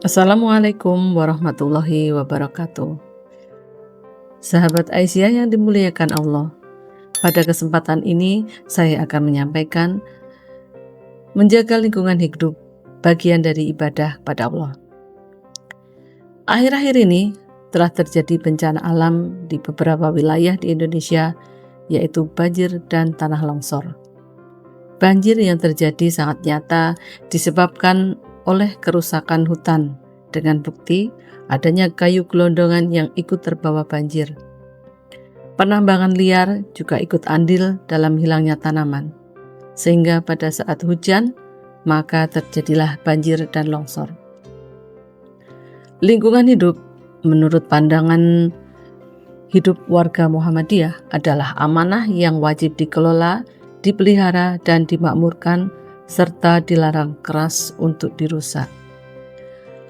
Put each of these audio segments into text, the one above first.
Assalamualaikum warahmatullahi wabarakatuh. Sahabat Aisyah yang dimuliakan Allah, pada kesempatan ini saya akan menyampaikan menjaga lingkungan hidup bagian dari ibadah pada Allah. Akhir-akhir ini telah terjadi bencana alam di beberapa wilayah di Indonesia, yaitu banjir dan tanah longsor. Banjir yang terjadi sangat nyata disebabkan oleh kerusakan hutan, dengan bukti adanya kayu gelondongan yang ikut terbawa banjir. Penambangan liar juga ikut andil dalam hilangnya tanaman, sehingga pada saat hujan, maka terjadilah banjir dan longsor. Lingkungan hidup, menurut pandangan hidup warga Muhammadiyah, adalah amanah yang wajib dikelola, dipelihara, dan dimakmurkan, serta dilarang keras untuk dirusak.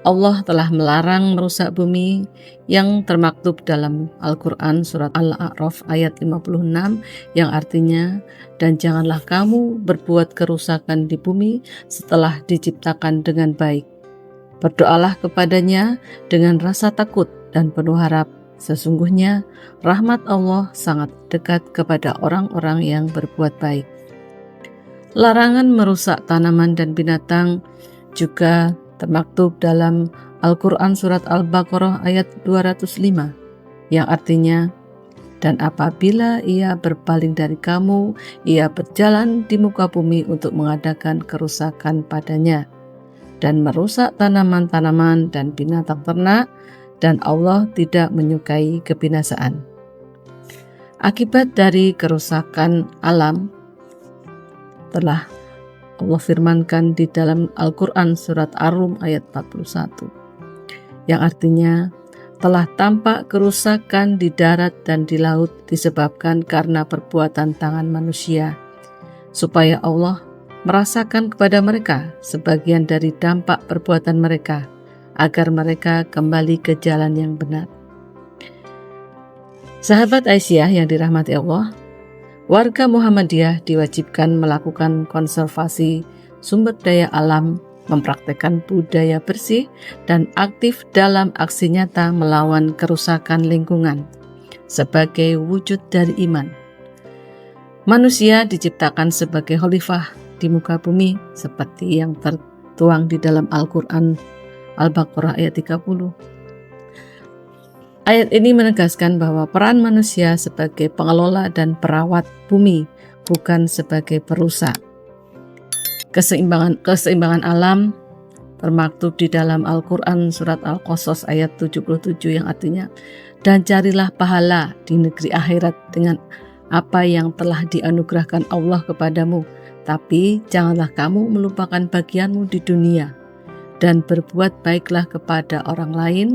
Allah telah melarang merusak bumi yang termaktub dalam Al-Quran surat Al-A'raf ayat 56 yang artinya, "Dan janganlah kamu berbuat kerusakan di bumi setelah diciptakan dengan baik. Berdoalah kepadanya dengan rasa takut dan penuh harap. Sesungguhnya rahmat Allah sangat dekat kepada orang-orang yang berbuat baik." Larangan merusak tanaman dan binatang juga termaktub dalam Al-Quran surat Al-Baqarah ayat 205 yang artinya, "Dan apabila ia berpaling dari kamu, ia berjalan di muka bumi untuk mengadakan kerusakan padanya dan merusak tanaman-tanaman dan binatang ternak, dan Allah tidak menyukai kebinasaan." Akibat dari kerusakan alam telah Allah firmankan di dalam Al-Quran surat Ar-Rum ayat 41 yang artinya, "Telah tampak kerusakan di darat dan di laut disebabkan karena perbuatan tangan manusia, supaya Allah merasakan kepada mereka sebagian dari dampak perbuatan mereka, agar mereka kembali ke jalan yang benar." Sahabat Aisyah yang dirahmati Allah, warga Muhammadiyah diwajibkan melakukan konservasi sumber daya alam, mempraktekkan budaya bersih, dan aktif dalam aksi nyata melawan kerusakan lingkungan sebagai wujud dari iman. Manusia diciptakan sebagai khalifah di muka bumi seperti yang tertuang di dalam Al-Quran Al-Baqarah ayat 30. Ayat ini menegaskan bahwa peran manusia sebagai pengelola dan perawat bumi, bukan sebagai perusak. Keseimbangan alam termaktub di dalam Al-Quran surat Al-Qasas ayat 77 yang artinya, "Dan carilah pahala di negeri akhirat dengan apa yang telah dianugerahkan Allah kepadamu, tapi janganlah kamu melupakan bagianmu di dunia, dan berbuat baiklah kepada orang lain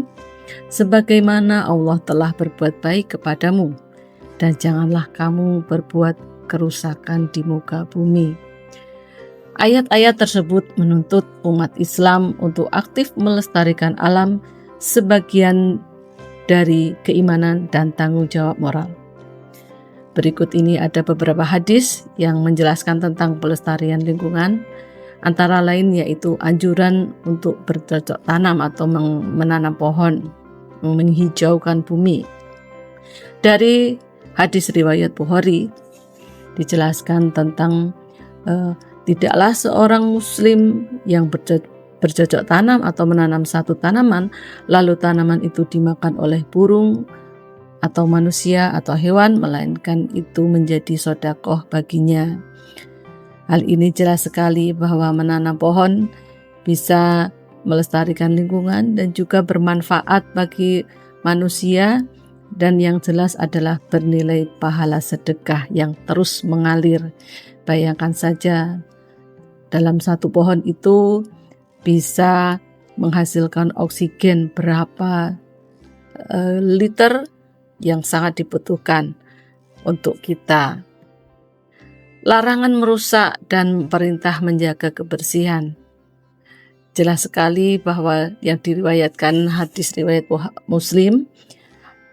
sebagaimana Allah telah berbuat baik kepadamu, dan janganlah kamu berbuat kerusakan di muka bumi." Ayat-ayat tersebut menuntut umat Islam untuk aktif melestarikan alam sebagian dari keimanan dan tanggung jawab moral. Berikut ini ada beberapa hadis yang menjelaskan tentang pelestarian lingkungan, antara lain yaitu anjuran untuk bercocok tanam atau menanam pohon, menghijaukan bumi. Dari hadis riwayat Bukhari dijelaskan tentang tidaklah seorang muslim yang bercocok tanam atau menanam satu tanaman, lalu tanaman itu dimakan oleh burung atau manusia atau hewan, melainkan itu menjadi sedekah baginya. Hal ini jelas sekali bahwa menanam pohon bisa melestarikan lingkungan dan juga bermanfaat bagi manusia, dan yang jelas adalah bernilai pahala sedekah yang terus mengalir. Bayangkan saja, dalam satu pohon itu bisa menghasilkan oksigen berapa liter yang sangat dibutuhkan untuk kita. Larangan merusak dan perintah menjaga kebersihan. Jelas sekali bahwa yang diriwayatkan hadis riwayat Muslim,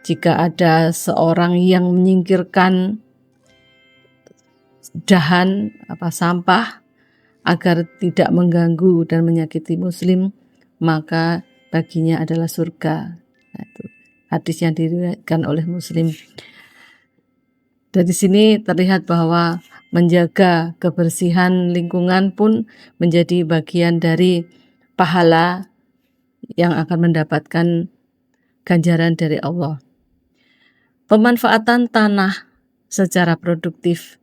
jika ada seorang yang menyingkirkan dahan sampah agar tidak mengganggu dan menyakiti muslim, maka baginya adalah surga. Nah, itu hadis yang diriwayatkan oleh Muslim. Dari sini terlihat bahwa menjaga kebersihan lingkungan pun menjadi bagian dari pahala yang akan mendapatkan ganjaran dari Allah. Pemanfaatan tanah secara produktif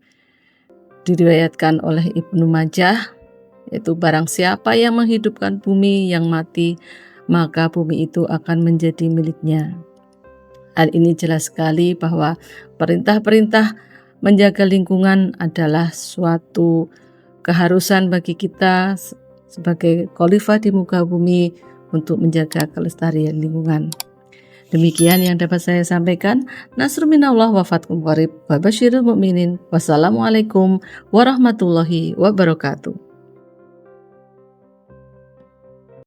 diriwayatkan oleh Ibnu Majah, yaitu barang siapa yang menghidupkan bumi yang mati, maka bumi itu akan menjadi miliknya. Hal ini jelas sekali bahwa perintah-perintah menjaga lingkungan adalah suatu keharusan bagi kita sebagai khalifah di muka bumi untuk menjaga kelestarian lingkungan. Demikian yang dapat saya sampaikan. Nasrul minallah wa fatkum qarib wa basyiril mu'minin. Wassalamualaikum warahmatullahi wabarakatuh.